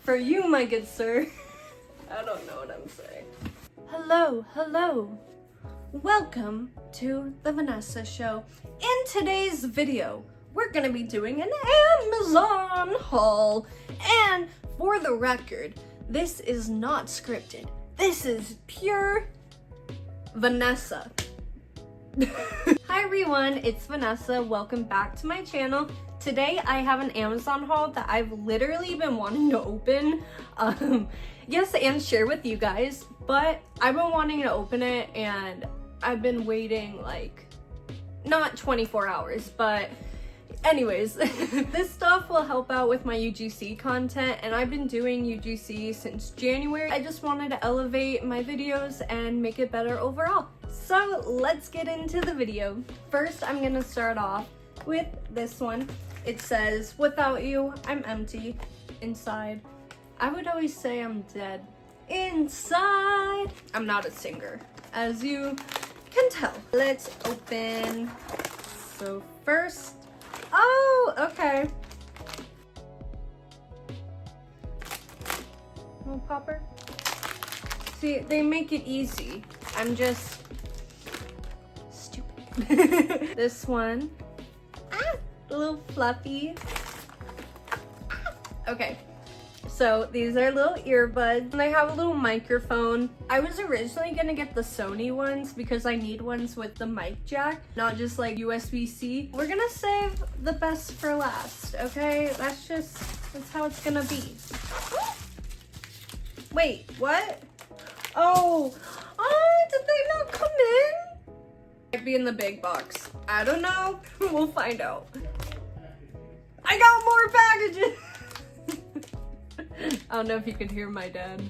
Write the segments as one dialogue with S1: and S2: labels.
S1: for you, my good sir. I don't know what I'm saying. Hello. Welcome to the Vanessa Show. In today's video, we're gonna be doing an Amazon haul. And for the record, this is not scripted. This is pure Vanessa. Hi everyone, it's Vanessa. Welcome back to my channel. Today I have an Amazon haul that I've literally been wanting to open. Yes, and share with you guys, but I've been wanting to open it and I've been waiting like not 24 hours, but anyways, this stuff will help out with my UGC content, and I've been doing UGC since January. I just wanted to elevate my videos and make it better overall. So let's get into the video. First, I'm gonna start off with this one. It says, "Without you, I'm empty inside. I would always say I'm dead inside." I'm not a singer, as you can tell. Let's open. So first, oh, okay. Little popper. See, they make it easy. I'm just stupid. This one, a little fluffy. Okay. So these are little earbuds, and they have a little microphone. I was originally gonna get the Sony ones because I need ones with the mic jack, not just like USB-C. We're gonna save the best for last, okay? That's how it's gonna be. Wait, what? Oh, did they not come in? Might be in the big box. I don't know, we'll find out. I got more packages. I don't know if you could hear my dad.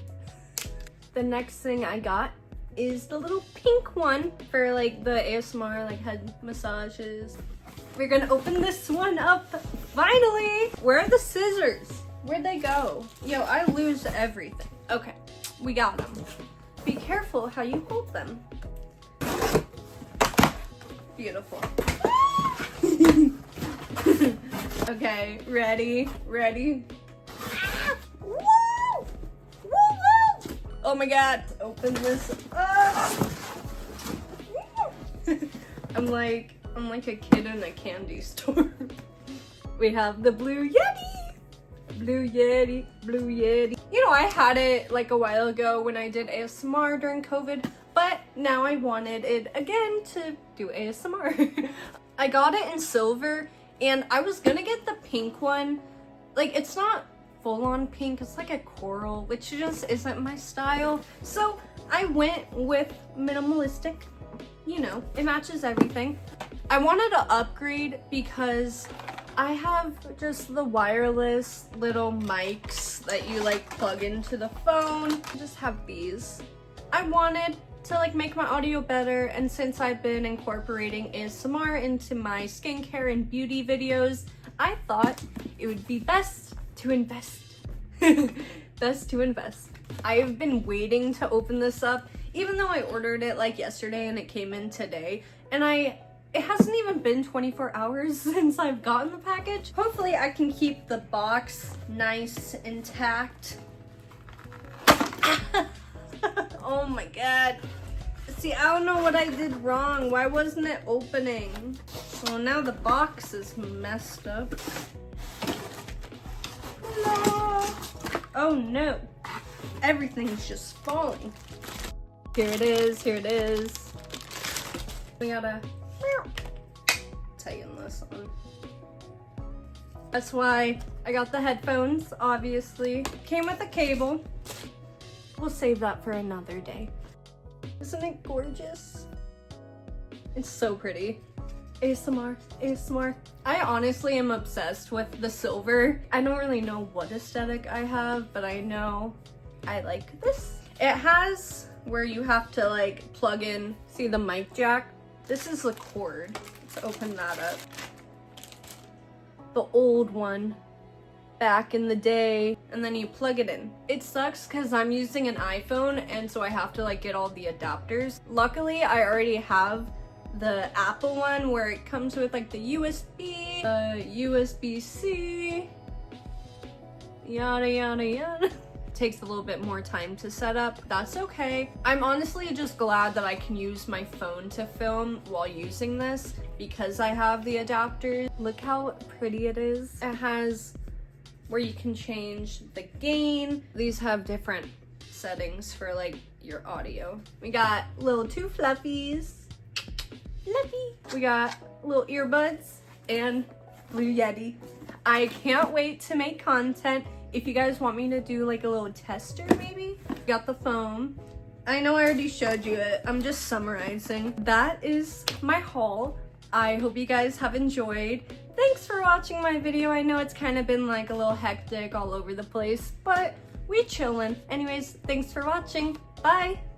S1: The next thing I got is the little pink one for like the ASMR, like head massages. We're gonna open this one up, finally! Where are the scissors? Where'd they go? Yo, I lose everything. Okay, we got them. Be careful how you hold them. Beautiful. Okay, ready? Oh my god, open this up. I'm like a kid in a candy store. We have the Blue Yeti. Blue Yeti. You know, I had it like a while ago when I did ASMR during COVID, but now I wanted it again to do ASMR. I got it in silver, and I was gonna get the pink one. Like, it's not full-on pink, it's like a coral, which just isn't my style. So I went with minimalistic. You know, it matches everything. I wanted to upgrade because I have just the wireless little mics that you like plug into the phone. I just have these. I wanted to like make my audio better, and since I've been incorporating ASMR into my skincare and beauty videos, I thought it would be best to invest. Best to invest. I have been waiting to open this up, even though I ordered it like yesterday and it came in today, and it hasn't even been 24 hours since I've gotten the package. Hopefully I can keep the box nice intact. Oh my god. See, I don't know what I did wrong. Why wasn't it opening? Well, now the box is messed up. Hello. Oh no. Everything's just falling. Here it is. We gotta tighten this on. That's why I got the headphones, obviously. Came with a cable. We'll save that for another day. Isn't it gorgeous? It's so pretty. ASMR. I honestly am obsessed with the silver. I don't really know what aesthetic I have, but I know I like this. It has where you have to like plug in, see the mic jack? This is the cord. Let's open that up. The old one back in the day, and then you plug it in. It sucks because I'm using an iPhone, and so I have to like get all the adapters. Luckily, I already have the Apple one where it comes with like the USB, USB-C, yada yada yada. Takes a little bit more time to set up. That's okay. I'm honestly just glad that I can use my phone to film while using this because I have the adapters. Look how pretty it is. It has where you can change the gain. These have different settings for like your audio. We got little two fluffies. Fluffy. We got little earbuds and Blue Yeti. I can't wait to make content. If you guys want me to do like a little tester maybe. Got the phone. I know I already showed you it. I'm just summarizing. That is my haul. I hope you guys have enjoyed. Thanks for watching my video. I know it's kind of been like a little hectic all over the place, but we chillin'. Anyways, thanks for watching. Bye.